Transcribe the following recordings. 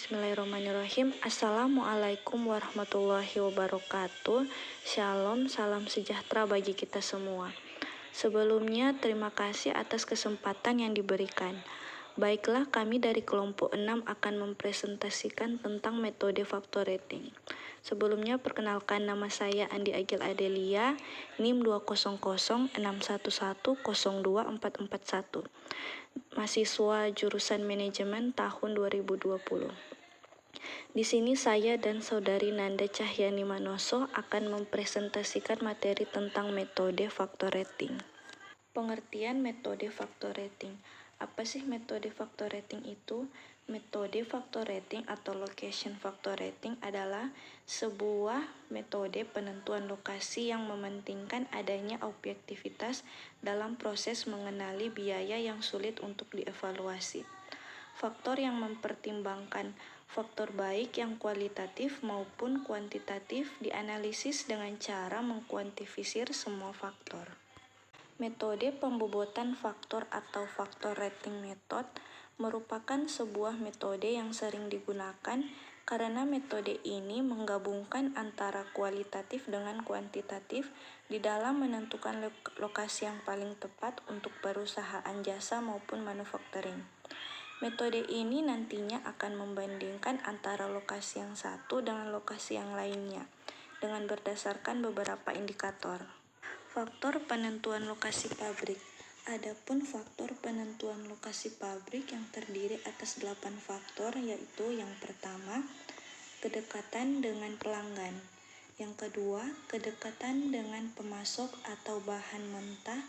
Bismillahirrahmanirrahim. Assalamualaikum warahmatullahi wabarakatuh. Shalom, salam sejahtera bagi kita semua. Sebelumnya, terima kasih atas kesempatan yang diberikan. Baiklah, kami dari kelompok 6 akan mempresentasikan tentang metode factor rating. Sebelumnya, perkenalkan, nama saya Andi Agil Adelia, NIM 2006111024441. Mahasiswa jurusan manajemen tahun 2020. Di sini saya dan saudari Nanda Cahyani Manoso akan mempresentasikan materi tentang metode factor rating. Pengertian metode factor rating. Apa sih metode factor rating itu? Metode factor rating atau location factor rating adalah sebuah metode penentuan lokasi yang mementingkan adanya objektivitas dalam proses mengenali biaya yang sulit untuk dievaluasi. Faktor yang mempertimbangkan faktor baik yang kualitatif maupun kuantitatif dianalisis dengan cara mengkuantifisir semua faktor. Metode pembobotan faktor atau factor rating method merupakan sebuah metode yang sering digunakan karena metode ini menggabungkan antara kualitatif dengan kuantitatif di dalam menentukan lokasi yang paling tepat untuk perusahaan jasa maupun manufacturing. Metode ini nantinya akan membandingkan antara lokasi yang satu dengan lokasi yang lainnya dengan berdasarkan beberapa indikator. Faktor penentuan lokasi pabrik. Adapun faktor penentuan lokasi pabrik yang terdiri atas 8 faktor, yaitu yang pertama, kedekatan dengan pelanggan. Yang kedua, kedekatan dengan pemasok atau bahan mentah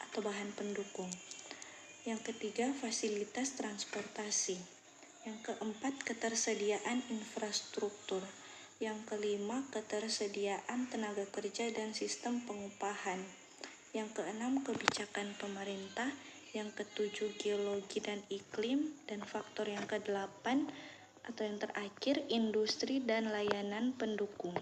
atau bahan pendukung. Yang ketiga, fasilitas transportasi. Yang keempat, ketersediaan infrastruktur. Yang kelima, ketersediaan tenaga kerja dan sistem pengupahan. Yang keenam, kebijakan pemerintah. Yang ketujuh, geologi dan iklim. Dan faktor yang kedelapan atau yang terakhir, industri dan layanan pendukung.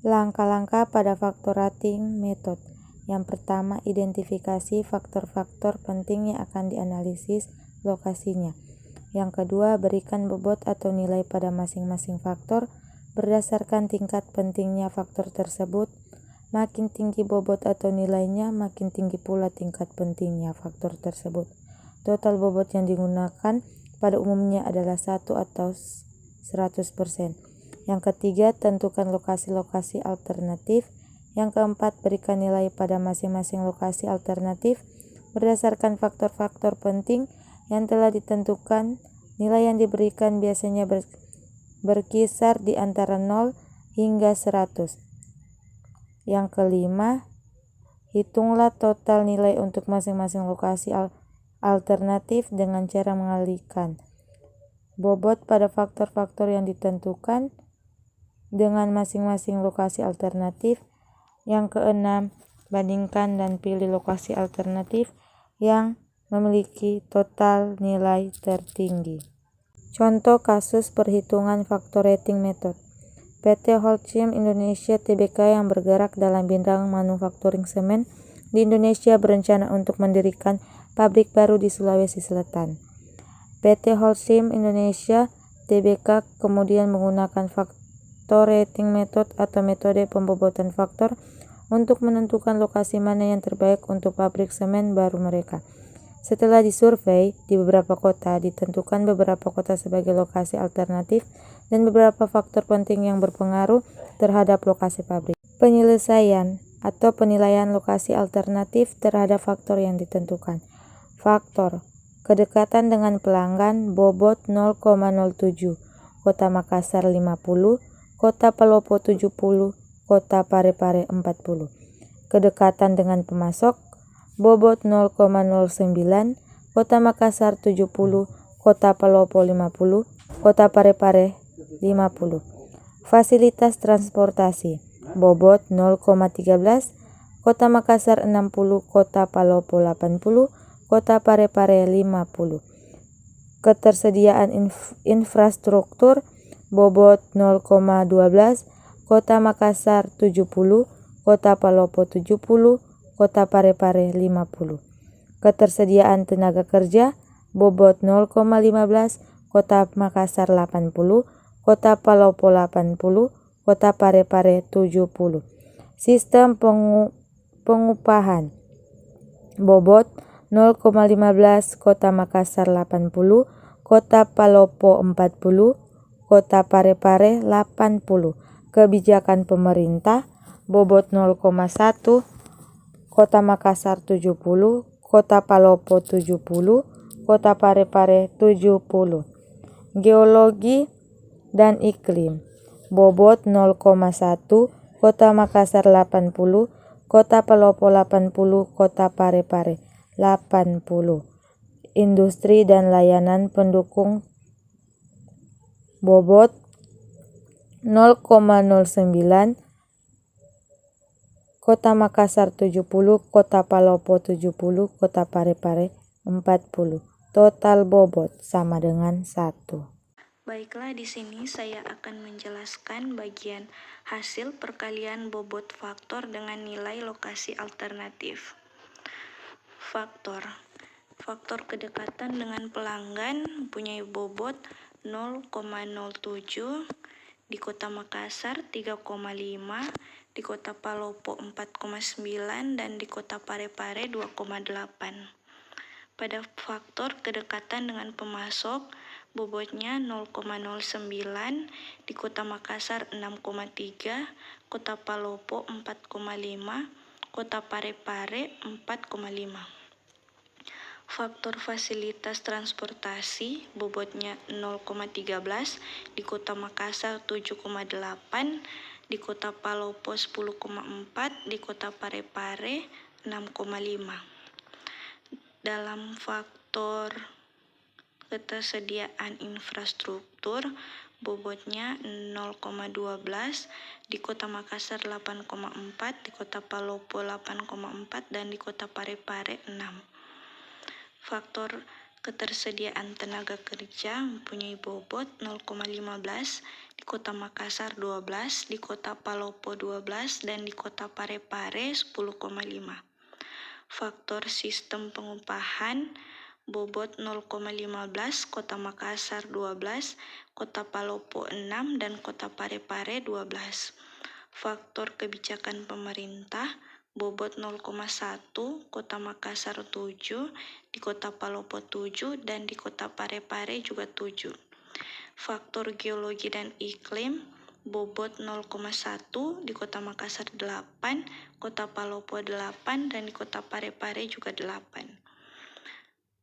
Langkah-langkah pada factor rating method. Yang pertama, identifikasi faktor-faktor penting yang akan dianalisis lokasinya. Yang kedua, berikan bobot atau nilai pada masing-masing faktor berdasarkan tingkat pentingnya faktor tersebut. Makin tinggi bobot atau nilainya, makin tinggi pula tingkat pentingnya faktor tersebut. Total bobot yang digunakan pada umumnya adalah 1 atau 100%. Yang ketiga, tentukan lokasi-lokasi alternatif. Yang keempat, berikan nilai pada masing-masing lokasi alternatif berdasarkan faktor-faktor penting yang telah ditentukan. Nilai yang diberikan biasanya berkisar di antara 0 hingga 100. Yang kelima, hitunglah total nilai untuk masing-masing lokasi alternatif dengan cara mengalihkan bobot pada faktor-faktor yang ditentukan dengan masing-masing lokasi alternatif. Yang keenam, bandingkan dan pilih lokasi alternatif yang memiliki total nilai tertinggi. Contoh kasus perhitungan factor rating method. PT Holcim Indonesia Tbk yang bergerak dalam bidang manufakturing semen di Indonesia berencana untuk mendirikan pabrik baru di Sulawesi Selatan. PT Holcim Indonesia Tbk kemudian menggunakan factor rating method atau metode pembobotan faktor untuk menentukan lokasi mana yang terbaik untuk pabrik semen baru mereka. Setelah disurvei di beberapa kota, ditentukan beberapa kota sebagai lokasi alternatif dan beberapa faktor penting yang berpengaruh terhadap lokasi pabrik. Penyelesaian atau penilaian lokasi alternatif terhadap faktor yang ditentukan. Faktor kedekatan dengan pelanggan, bobot 0,07, Kota Makassar 50, Kota Palopo 70, Kota Parepare 40. Kedekatan dengan pemasok, bobot 0,09, Kota Makassar 70, Kota Palopo 50, Kota Parepare 50. Fasilitas transportasi, bobot 0,13, Kota Makassar 60, Kota Palopo 80, Kota Parepare 50. Ketersediaan infrastruktur, bobot 0,12, Kota Makassar 70, Kota Palopo 70, Kota Parepare 50. Ketersediaan tenaga kerja, bobot 0,15, Kota Makassar 80, Kota Palopo 80, Kota Parepare 70. Sistem pengupahan bobot 0,15 Kota Makassar 80, Kota Palopo 40, Kota Parepare 80. Kebijakan pemerintah bobot 0,1 Kota Makassar 70, Kota Palopo 70, Kota Parepare 70. Geologi dan iklim bobot 0,1 Kota Makassar 80, Kota Palopo 80, Kota Parepare 80. Industri dan layanan pendukung bobot 0,09 Kota Makassar 70, Kota Palopo 70, Kota Parepare 40. Total bobot sama dengan 1. Baiklah, di sini saya akan menjelaskan bagian hasil perkalian bobot faktor dengan nilai lokasi alternatif. Faktor kedekatan dengan pelanggan mempunyai bobot 0,07, di Kota Makassar 3,5, di Kota Palopo 4,9, dan di Kota Parepare 2,8. Pada faktor kedekatan dengan pemasok, bobotnya 0,09, di Kota Makassar 6,3, Kota Palopo 4,5, Kota Parepare 4,5. Faktor fasilitas transportasi, bobotnya 0,13, di Kota Makassar 7,8, di Kota Palopo 10,4, di Kota Parepare 6,5. Dalam faktor ketersediaan infrastruktur, bobotnya 0,12, di Kota Makassar 8,4, di Kota Palopo 8,4, dan di Kota Parepare 6. Faktor ketersediaan tenaga kerja mempunyai bobot 0,15, di Kota Makassar 12, di Kota Palopo 12, dan di Kota Parepare 10,5. Faktor sistem pengupahan bobot 0,15, Kota Makassar 12, Kota Palopo 6, dan Kota Parepare 12. Faktor kebijakan pemerintah bobot 0,1, Kota Makassar 7, di Kota Palopo 7, dan di Kota Parepare juga 7. Faktor geologi dan iklim bobot 0,1, di Kota Makassar 8, Kota Palopo 8, dan di Kota Parepare juga 8.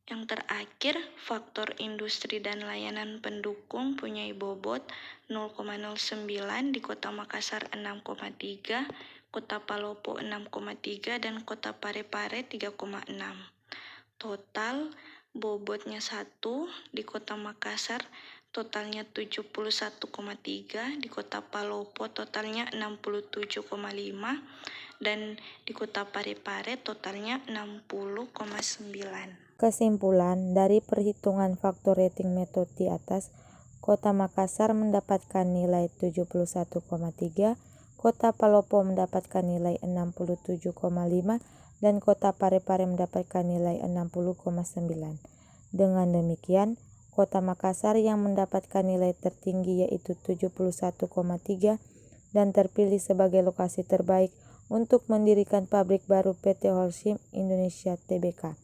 Yang terakhir, faktor industri dan layanan pendukung punya bobot 0,09, di Kota Makassar 6,3, Kota Palopo 6,3, dan Kota Parepare 3,6. Total bobotnya 1, di Kota Makassar totalnya 71,3, di Kota Palopo totalnya 67,5, dan di Kota Parepare totalnya 60,9. Kesimpulan dari perhitungan faktor rating metode di atas, Kota Makassar mendapatkan nilai 71,3, Kota Palopo mendapatkan nilai 67,5, dan Kota Parepare mendapatkan nilai 60,9. Dengan demikian, Kota Makassar yang mendapatkan nilai tertinggi yaitu 71,3 dan terpilih sebagai lokasi terbaik untuk mendirikan pabrik baru PT Holcim Indonesia Tbk.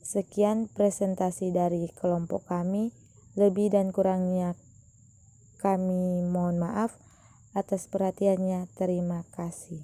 Sekian presentasi dari kelompok kami. Lebih dan kurangnya kami mohon maaf. Atas perhatiannya, terima kasih.